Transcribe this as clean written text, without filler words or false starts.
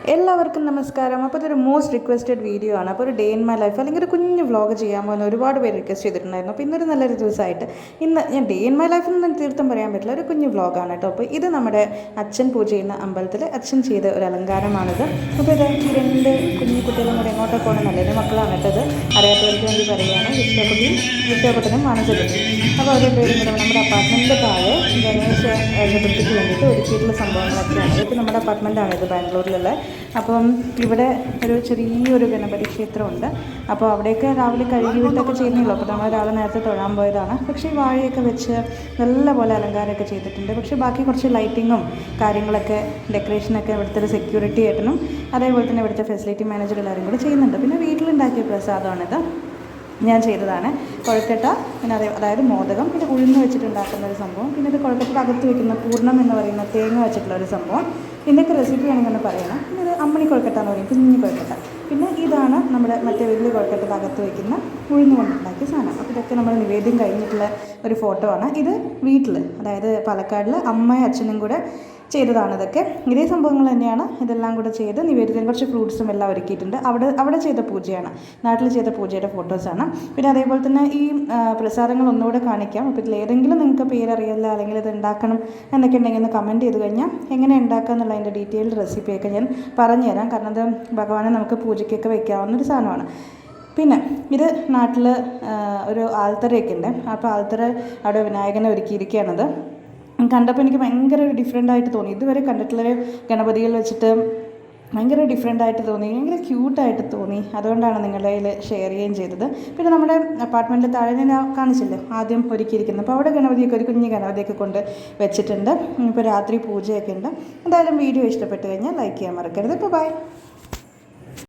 എല്ലാവർക്കും നമസ്കാരം. അപ്പോൾ ഇതൊരു മോസ്റ്റ് റിക്വസ്റ്റഡ് വീഡിയോ ആണ്. അപ്പോൾ ഒരു ഡേ ഇൻ മൈ ലൈഫ് അല്ലെങ്കിൽ ഒരു കുഞ്ഞു വ്ളോഗ് ചെയ്യാമോ എന്ന് ഒരുപാട് പേര് റിക്വസ്റ്റ് ചെയ്തിട്ടുണ്ടായിരുന്നു. അപ്പോൾ ഇന്നൊരു നല്ലൊരു ദിവസമായിട്ട് ഇന്ന് ഞാൻ ഡേ ഇൻ മൈ ലൈഫിൽ നിന്ന് തീർത്തും പറയാൻ പറ്റില്ല, ഒരു കുഞ്ഞു വ്ളോഗാണ് കേട്ടോ. അപ്പോൾ ഇത് നമ്മുടെ അച്ഛൻ പൂജ ചെയ്യുന്ന അമ്പലത്തിൽ അച്ഛൻ ചെയ്ത ഒരു അലങ്കാരമാണിത്. അപ്പോൾ ഇത് ഈ രണ്ട് കുഞ്ഞു കുട്ടികളും കൂടെ എങ്ങോട്ടൊക്കെ പോകണം നല്ലൊരു മക്കളാണ് കേട്ടത്. അറിയാത്തവർക്ക് വേണ്ടി പറയുകയാണ്. വിശ്വകുട്ടിയും മാനസകുട്ടിയും. അപ്പോൾ അവരുടെ പേരും കൂടെ നമ്മുടെ അപ്പാർട്ട്മെൻറ്റിൻ്റെ താഴെ ഗണേശ ചതുർത്ഥിക്ക് വേണ്ടിയിട്ട് ഒരുക്കിയിട്ടുള്ള സംഭവങ്ങളൊക്കെയാണ്. ഇതൊക്കെ നമ്മുടെ അപ്പാർട്ട്മെൻറ്റാണ് ഇത് ബാംഗ്ലൂരിലുള്ള. അപ്പം ഇവിടെ ഒരു ചെറിയൊരു ഗണപതി ക്ഷേത്രമുണ്ട്. അപ്പോൾ അവിടെയൊക്കെ രാവിലെ കഴുകി വിട്ടൊക്കെ ചെയ്യുന്നല്ലോ. അപ്പോൾ നമ്മൾ രാവിലെ നേരത്തെ തൊഴാൻ പോയതാണ്. പക്ഷേ ഈ വാഴയൊക്കെ വെച്ച് നല്ലപോലെ അലങ്കാരമൊക്കെ ചെയ്തിട്ടുണ്ട്. പക്ഷേ ബാക്കി കുറച്ച് ലൈറ്റിങ്ങും കാര്യങ്ങളൊക്കെ ഡെക്കറേഷനൊക്കെ ഇവിടുത്തെ ഒരു സെക്യൂരിറ്റി ആയിട്ടും അതേപോലെ തന്നെ ഇവിടുത്തെ ഫെസിലിറ്റി മാനേജർ എല്ലാവരും കൂടി ചെയ്യുന്നുണ്ട്. പിന്നെ വീട്ടിലുണ്ടാക്കിയ പ്രസാദമാണിത്, ഞാൻ ചെയ്തതാണ്. കൊഴക്കട്ട, പിന്നെ അതായത് മോദകം, പിന്നെ ഉഴുന്ന് വെച്ചിട്ടുണ്ടാക്കുന്ന ഒരു സംഭവം, പിന്നെ ഇത് കൊഴക്കട്ടയുടെ അകത്ത് വയ്ക്കുന്ന പൂർണ്ണം എന്ന് പറയുന്ന തേങ്ങ വെച്ചിട്ടുള്ള ഒരു സംഭവം. ഇതിൻ്റെയൊക്കെ റെസിപ്പി വേണമെങ്കിൽ പറയണം. പിന്നെ ഇത് അമ്മണി കൊഴക്കട്ട എന്ന് പറയും, കുഞ്ഞു കൊഴക്കട്ട. പിന്നെ ഇതാണ് നമ്മുടെ മറ്റേ വലിയ കൊഴക്കട്ടയുടെ അകത്ത് വയ്ക്കുന്ന ഉഴുന്ന് കൊണ്ടുണ്ടാക്കിയ സാധനം. അപ്പോൾ ഇതൊക്കെ നമ്മൾ നിവേദ്യം കഴിഞ്ഞിട്ടുള്ള ഒരു ഫോട്ടോ ആണ്. ഇത് വീട്ടിൽ, അതായത് പാലക്കാടിൽ അമ്മയും അച്ഛനും കൂടെ ചെയ്തതാണ്. ഇതൊക്കെ ഇതേ സംഭവങ്ങൾ തന്നെയാണ്. ഇതെല്ലാം കൂടെ ചെയ്ത് നിവേദ്യത്തിന് കുറച്ച് ഫ്രൂട്ട്സും എല്ലാം ഒരുക്കിയിട്ടുണ്ട്. അവിടെ ചെയ്ത പൂജയാണ്, നാട്ടിൽ ചെയ്ത പൂജയുടെ ഫോട്ടോസാണ്. പിന്നെ അതേപോലെ തന്നെ ഈ പ്രസാദങ്ങൾ ഒന്നുകൂടെ കാണിക്കാം. അപ്പോൾ ഇതിൽ ഏതെങ്കിലും നിങ്ങൾക്ക് പേരറിയില്ല അല്ലെങ്കിൽ ഇത് ഉണ്ടാക്കണം എന്നൊക്കെ ഉണ്ടെങ്കിൽ ഒന്ന് കമൻറ്റ് ചെയ്ത് കഴിഞ്ഞാൽ എങ്ങനെ ഉണ്ടാക്കുക എന്നുള്ളതിൻ്റെ ഡീറ്റെയിൽഡ് റെസിപ്പിയൊക്കെ ഞാൻ പറഞ്ഞുതരാം. കാരണം അത് ഭഗവാനെ നമുക്ക് പൂജയ്ക്കൊക്കെ വയ്ക്കാവുന്നൊരു സാധനമാണ്. പിന്നെ ഇത് നാട്ടിൽ ഒരു ആൽത്തറയൊക്കെ ഉണ്ട്. അപ്പോൾ ആൽത്തറ അവിടെ വിനായകനെ ഒരുക്കിയിരിക്കുകയാണത്. കണ്ടപ്പോൾ എനിക്ക് ഭയങ്കര ഒരു ഡിഫറെൻ്റായിട്ട് തോന്നി. ഇതുവരെ കണ്ടിട്ടുള്ളൊരു ഗണപതികൾ വെച്ചിട്ട് ഭയങ്കര ഡിഫറെൻ്റായിട്ട് തോന്നി, ഭയങ്കര ക്യൂട്ടായിട്ട് തോന്നി. അതുകൊണ്ടാണ് നിങ്ങളുടെ കയ്യിൽ ഷെയർ ചെയ്യുകയും ചെയ്തത്. പിന്നെ നമ്മുടെ അപ്പാർട്ട്മെൻറ്റിൽ താഴെ ഞാൻ കാണിച്ചില്ലേ ആദ്യം ഒരുക്കിയിരിക്കുന്നത്. അപ്പോൾ അവിടെ ഗണപതിയൊക്കെ ഒരു കുഞ്ഞ് ഗണപതിയൊക്കെ കൊണ്ട് വെച്ചിട്ടുണ്ട്. ഇപ്പോൾ രാത്രി പൂജയൊക്കെ ഉണ്ട്. എന്തായാലും വീഡിയോ ഇഷ്ടപ്പെട്ട് കഴിഞ്ഞാൽ ലൈക്ക് ചെയ്യാൻ മറക്കരുത്. ഇപ്പോൾ ബൈ.